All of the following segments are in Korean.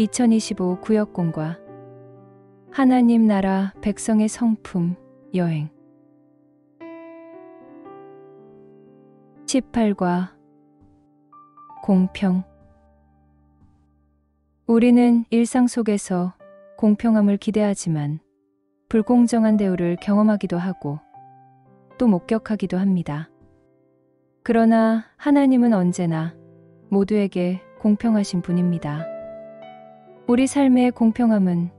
2025 구역공과 하나님 나라 백성의 성품 여행 18과 공평. 우리는 일상 속에서 공평함을 기대하지만 불공정한 대우를 경험하기도 하고 또 목격하기도 합니다. 그러나 하나님은 언제나 모두에게 공평하신 분입니다. 우리 삶의 공평함은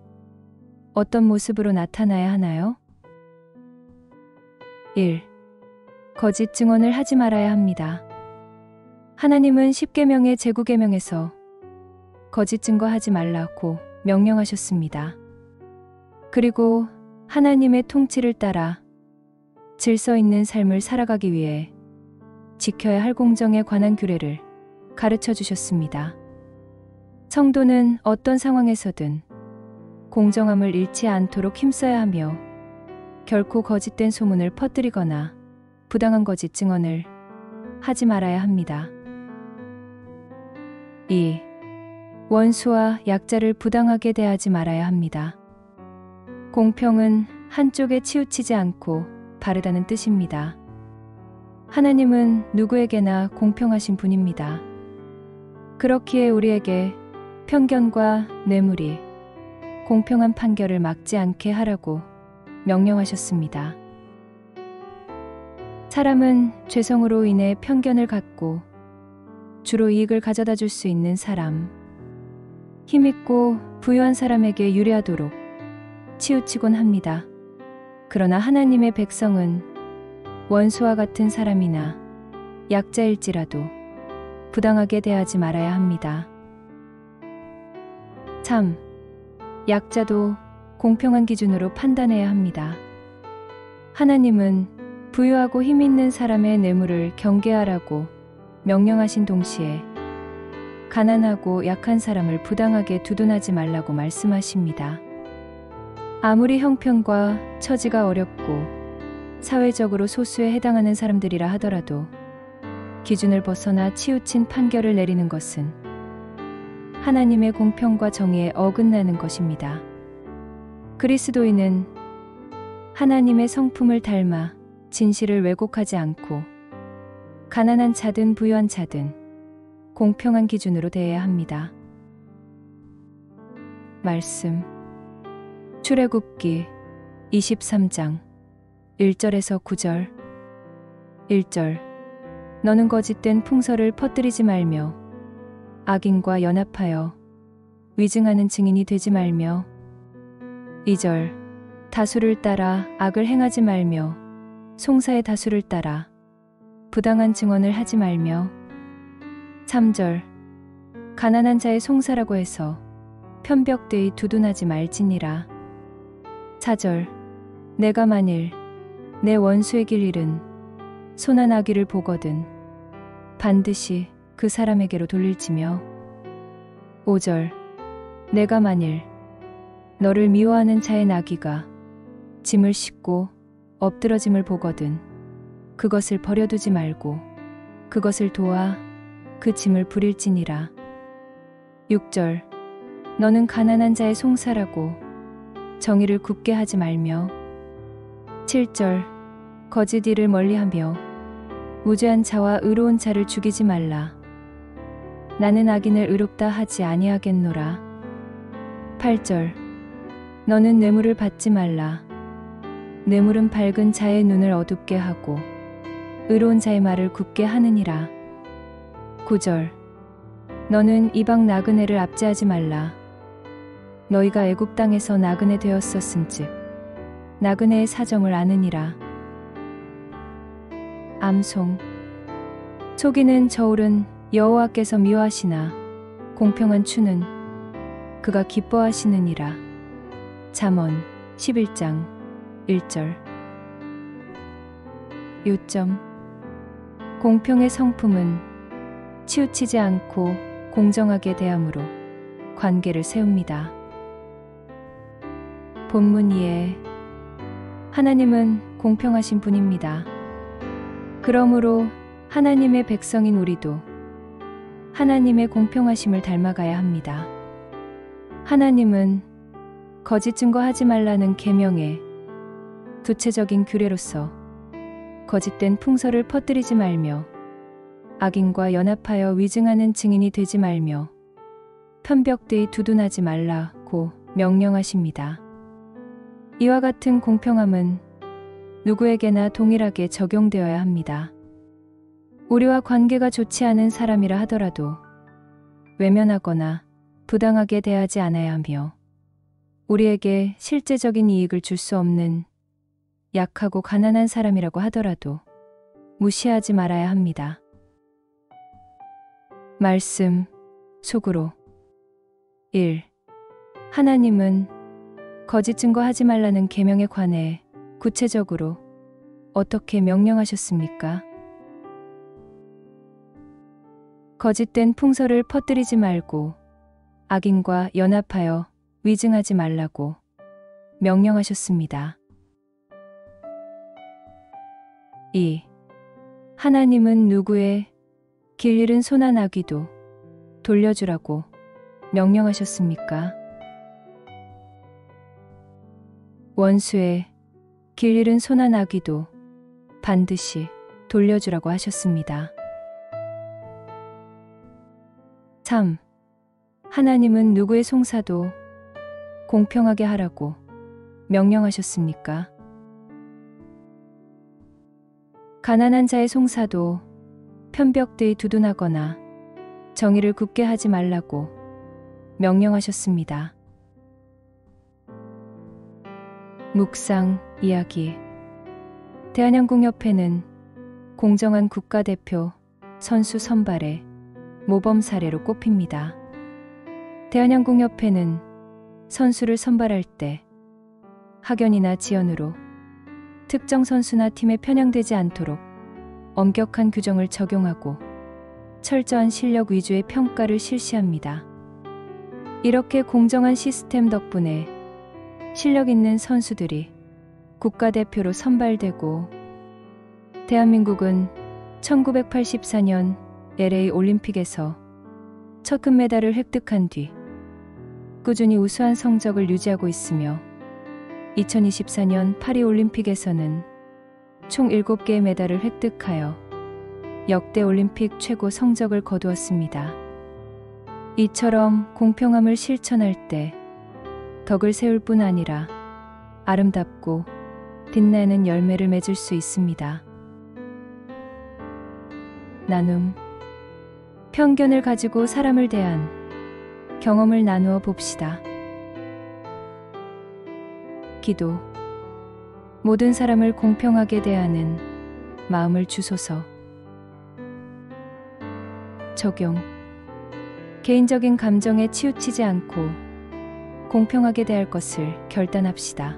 어떤 모습으로 나타나야 하나요? 1. 거짓 증언을 하지 말아야 합니다. 하나님은 10계명의 제구계명에서 거짓 증거하지 말라고 명령하셨습니다. 그리고 하나님의 통치를 따라 질서 있는 삶을 살아가기 위해 지켜야 할 공정에 관한 규례를 가르쳐 주셨습니다. 성도는 어떤 상황에서든 공정함을 잃지 않도록 힘써야 하며 결코 거짓된 소문을 퍼뜨리거나 부당한 거짓 증언을 하지 말아야 합니다. 2. 원수와 약자를 부당하게 대하지 말아야 합니다. 공평은 한쪽에 치우치지 않고 바르다는 뜻입니다. 하나님은 누구에게나 공평하신 분입니다. 그렇기에 우리에게 편견과 뇌물이 공평한 판결을 막지 않게 하라고 명령하셨습니다. 사람은 죄성으로 인해 편견을 갖고 주로 이익을 가져다 줄 수 있는 사람, 힘있고 부유한 사람에게 유리하도록 치우치곤 합니다. 그러나 하나님의 백성은 원수와 같은 사람이나 약자일지라도 부당하게 대하지 말아야 합니다. 3. 약자도 공평한 기준으로 판단해야 합니다. 하나님은 부유하고 힘있는 사람의 뇌물을 경계하라고 명령하신 동시에 가난하고 약한 사람을 부당하게 두둔하지 말라고 말씀하십니다. 아무리 형편과 처지가 어렵고 사회적으로 소수에 해당하는 사람들이라 하더라도 기준을 벗어나 치우친 판결을 내리는 것은 하나님의 공평과 정의에 어긋나는 것입니다. 그리스도인은 하나님의 성품을 닮아 진실을 왜곡하지 않고 가난한 자든 부유한 자든 공평한 기준으로 대해야 합니다. 말씀 출애굽기 23장 1절에서 9절 1절 너는 거짓된 풍설을 퍼뜨리지 말며 악인과 연합하여 위증하는 증인이 되지 말며 2절 다수를 따라 악을 행하지 말며 송사의 다수를 따라 부당한 증언을 하지 말며 3절 가난한 자의 송사라고 해서 편벽되이 두둔하지 말지니라 4절 내가 만일 내 원수의 길 잃은 손한 아기를 보거든 반드시 그 사람에게로 돌릴지며 5절 내가 만일 너를 미워하는 자의 나귀가 짐을 싣고 엎드러짐을 보거든 그것을 버려두지 말고 그것을 도와 그 짐을 부릴지니라 6절 너는 가난한 자의 송사라고 정의를 굽게 하지 말며 7절 거짓 일을 멀리하며 무죄한 자와 의로운 자를 죽이지 말라 나는 악인을 의롭다 하지 아니하겠노라 8절 너는 뇌물을 받지 말라 뇌물은 밝은 자의 눈을 어둡게 하고 의로운 자의 말을 굽게 하느니라 9절 너는 이방 나그네를 압제하지 말라 너희가 애굽 땅에서 나그네 되었었은즉 나그네의 사정을 아느니라 암송 속이는 저울은 여호와께서 미워하시나 공평한 추는 그가 기뻐하시느니라 잠언 11장 1절 요점 공평의 성품은 치우치지 않고 공정하게 대함으로 관계를 세웁니다. 본문 2에 하나님은 공평하신 분입니다. 그러므로 하나님의 백성인 우리도 하나님의 공평하심을 닮아가야 합니다. 하나님은 거짓 증거하지 말라는 계명의 구체적인 규례로서 거짓된 풍설을 퍼뜨리지 말며 악인과 연합하여 위증하는 증인이 되지 말며 편벽되이 두둔하지 말라고 명령하십니다. 이와 같은 공평함은 누구에게나 동일하게 적용되어야 합니다. 우리와 관계가 좋지 않은 사람이라 하더라도 외면하거나 부당하게 대하지 않아야 하며 우리에게 실제적인 이익을 줄 수 없는 약하고 가난한 사람이라고 하더라도 무시하지 말아야 합니다. 말씀 속으로 1. 하나님은 거짓 증거하지 말라는 계명에 관해 구체적으로 어떻게 명령하셨습니까? 거짓된 풍설을 퍼뜨리지 말고 악인과 연합하여 위증하지 말라고 명령하셨습니다. 2. 하나님은 누구의 길 잃은 소나 나귀도 돌려주라고 명령하셨습니까? 원수의 길 잃은 소나 나귀도 반드시 돌려주라고 하셨습니다. 3. 하나님은 누구의 송사도 공평하게 하라고 명령하셨습니까? 가난한 자의 송사도 편벽되이 두둔하거나 정의를 굽게 하지 말라고 명령하셨습니다. 묵상 이야기. 대한항공협회는 공정한 국가대표 선수 선발의 모범 사례로 꼽힙니다. 대한항공협회는 선수를 선발할 때 학연이나 지연으로 특정 선수나 팀에 편향되지 않도록 엄격한 규정을 적용하고 철저한 실력 위주의 평가를 실시합니다. 이렇게 공정한 시스템 덕분에 실력 있는 선수들이 국가대표로 선발되고 대한민국은 1984년 LA 올림픽에서 첫 금메달을 획득한 뒤 꾸준히 우수한 성적을 유지하고 있으며 2024년 파리 올림픽에서는 총 7개의 메달을 획득하여 역대 올림픽 최고 성적을 거두었습니다. 이처럼 공평함을 실천할 때 덕을 세울 뿐 아니라 아름답고 빛나는 열매를 맺을 수 있습니다. 나눔. 편견을 가지고 사람을 대한 경험을 나누어 봅시다. 기도. 모든 사람을 공평하게 대하는 마음을 주소서. 적용. 개인적인 감정에 치우치지 않고 공평하게 대할 것을 결단합시다.